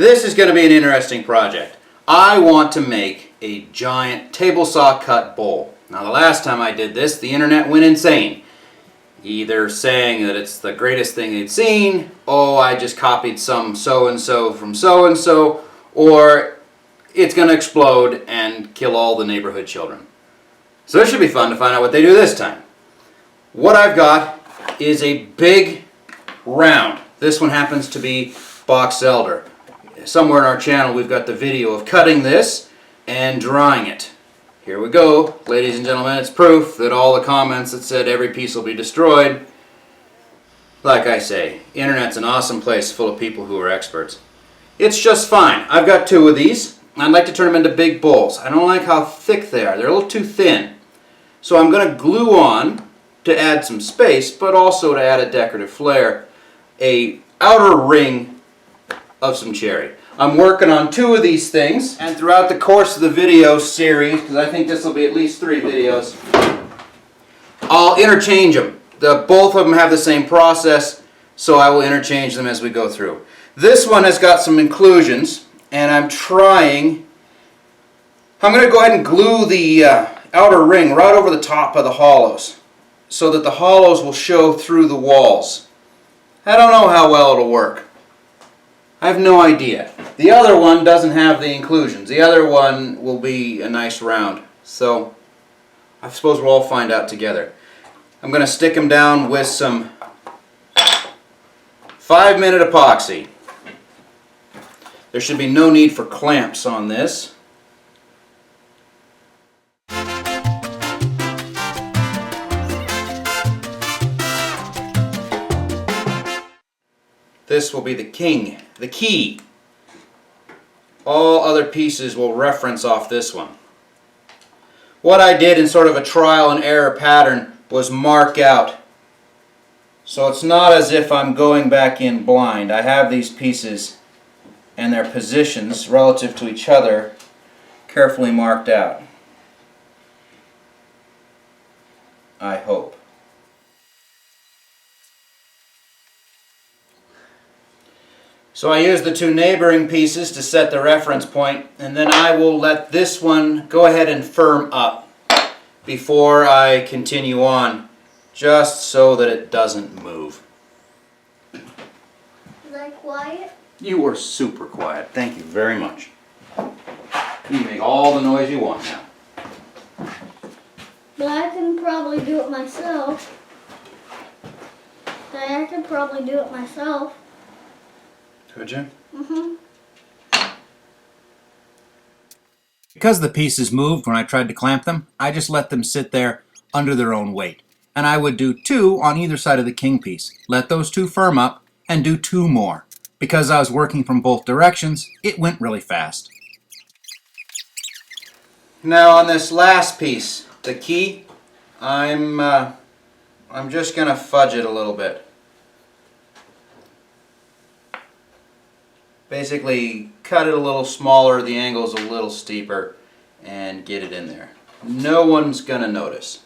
This is going to be an interesting project. I want to make a giant table saw cut bowl. Now the last time I did this, the internet went insane. Either saying that it's the greatest thing they'd seen, oh, I just copied some so-and-so from so-and-so, or it's going to explode and kill all the neighborhood children. So this should be fun to find out what they do this time. What I've got is a big round. This one happens to be box elder. Somewhere in our channel we've got the video of cutting this and drying it. Here we go, ladies and gentlemen, it's proof that all the comments that said every piece will be destroyed. Like I say, internet's an awesome place full of people who are experts. It's just fine. I've got two of these. I'd like to turn them into big bowls. I don't like how thick they are. They're a little too thin. So I'm going to glue on, to add some space, but also to add a decorative flair, a outer ring of some cherry. I'm working on two of these things, and throughout the course of the video series, because I think this will be at least 3 videos, I'll interchange them. Both of them have the same process, so I will interchange them as we go through. This one has got some inclusions, and I'm going to go ahead and glue the outer ring right over the top of the hollows, so that the hollows will show through the walls. I don't know how well it'll work. I have no idea. The other one doesn't have the inclusions. The other one will be a nice round. So I suppose we'll all find out together. I'm going to stick them down with some 5-minute epoxy. There should be no need for clamps on this. This will be the key. All other pieces will reference off this one. What I did in sort of a trial and error pattern was mark out. So it's not as if I'm going back in blind. I have these pieces and their positions relative to each other carefully marked out. I hope. So I use the 2 neighboring pieces to set the reference point, and then I will let this one go ahead and firm up before I continue on, just so that it doesn't move. Was I quiet? You were super quiet. Thank you very much. You can make all the noise you want now. But I can probably do it myself. Could you? Mm-hmm. Because the pieces moved when I tried to clamp them, I just let them sit there under their own weight. And I would do 2 on either side of the king piece. Let those 2 firm up and do 2 more. Because I was working from both directions, it went really fast. Now on this last piece, the key, I'm just going to fudge it a little bit. Basically, cut it a little smaller, the angle's a little steeper, and get it in there. No one's going to notice.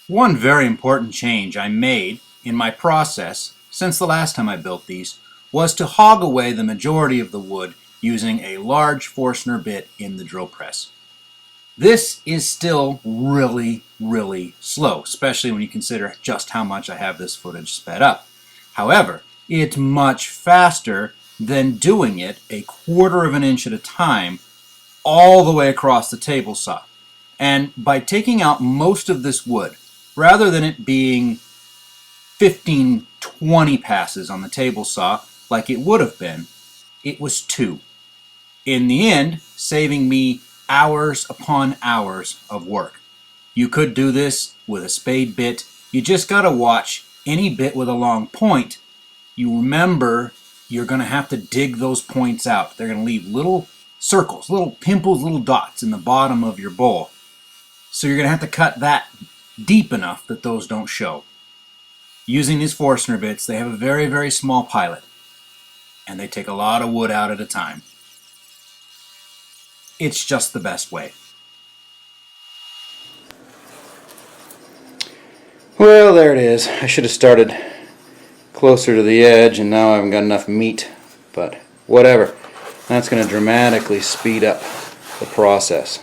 One very important change I made in my process since the last time I built these was to hog away the majority of the wood using a large Forstner bit in the drill press. This is still really, really slow, especially when you consider just how much I have this footage sped up. However, it's much faster than doing it 1/4 of an inch at a time all the way across the table saw. And by taking out most of this wood, rather than it being 15, 20 passes on the table saw like it would have been, it was 2. In the end, saving me hours upon hours of work. You could do this with a spade bit. You just gotta watch any bit with a long point. You remember you're going to have to dig those points out. They're going to leave little circles, little pimples, little dots in the bottom of your bowl. So you're going to have to cut that deep enough that those don't show. Using these Forstner bits, they have a very, very small pilot, and they take a lot of wood out at a time. It's just the best way. Well, there it is. I should have started closer to the edge, and now I haven't got enough meat, but whatever. That's going to dramatically speed up the process.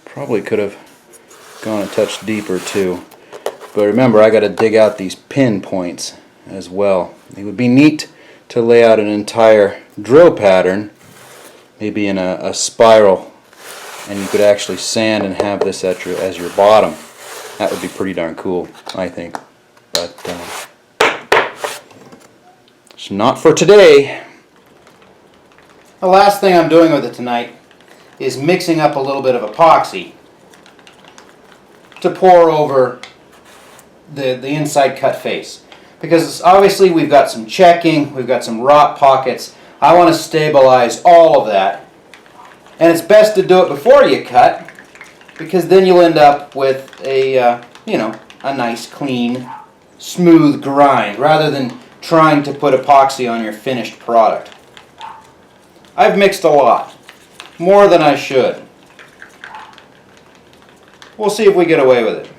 Probably could have gone a touch deeper too, but remember, I got to dig out these pin points as well. It would be neat to lay out an entire drill pattern, maybe in a spiral, and you could actually sand and have this as your bottom. That would be pretty darn cool, I think. But it's not for today. The last thing I'm doing with it tonight is mixing up a little bit of epoxy to pour over the inside cut face. Because obviously we've got some checking, we've got some rot pockets. I want to stabilize all of that. And it's best to do it before you cut, because then you'll end up with a a nice, clean, smooth grind, rather than trying to put epoxy on your finished product. I've mixed a lot, more than I should. We'll see if we get away with it.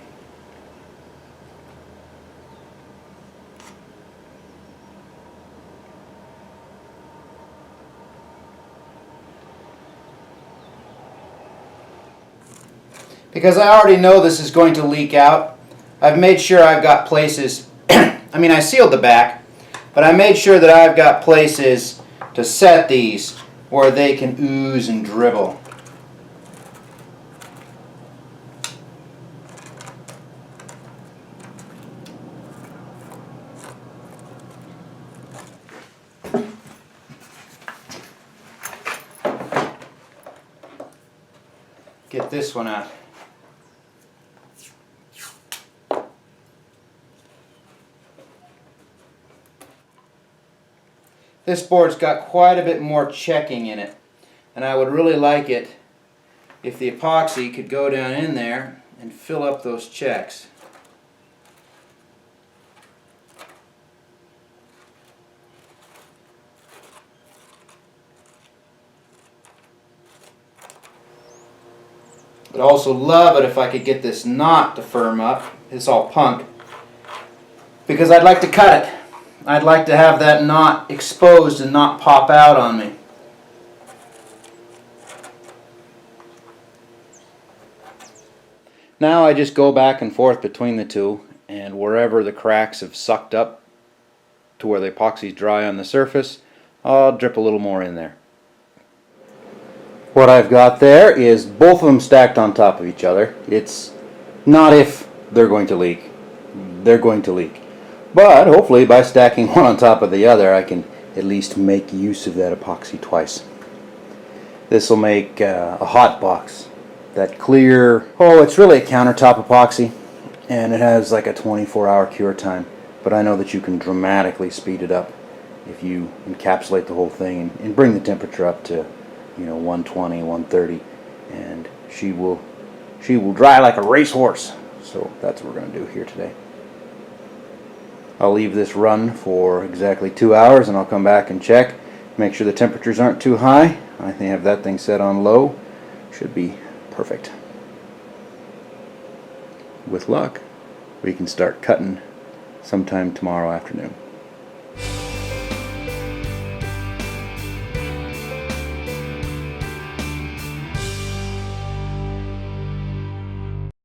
Because I already know this is going to leak out, I've made sure I've got places, I mean, I sealed the back, but I made sure that I've got places to set these where they can ooze and dribble. Get this one out. This board's got quite a bit more checking in it, and I would really like it if the epoxy could go down in there and fill up those checks. I'd also love it if I could get this knot to firm up. It's all punk, because I'd like to cut it. I'd like to have that knot exposed and not pop out on me. Now I just go back and forth between the two, and wherever the cracks have sucked up to where the epoxy's dry on the surface, I'll drip a little more in there. What I've got there is both of them stacked on top of each other. It's not if they're going to leak. They're going to leak. But hopefully by stacking one on top of the other, I can at least make use of that epoxy twice. This will make a hot box. That clear, it's really a countertop epoxy, and it has like a 24-hour cure time. But I know that you can dramatically speed it up if you encapsulate the whole thing and bring the temperature up to 120, 130, and she will dry like a racehorse. So that's what we're going to do here today. I'll leave this run for exactly 2 hours, and I'll come back and check, make sure the temperatures aren't too high. I think I have that thing set on low. Should be perfect. With luck, we can start cutting sometime tomorrow afternoon.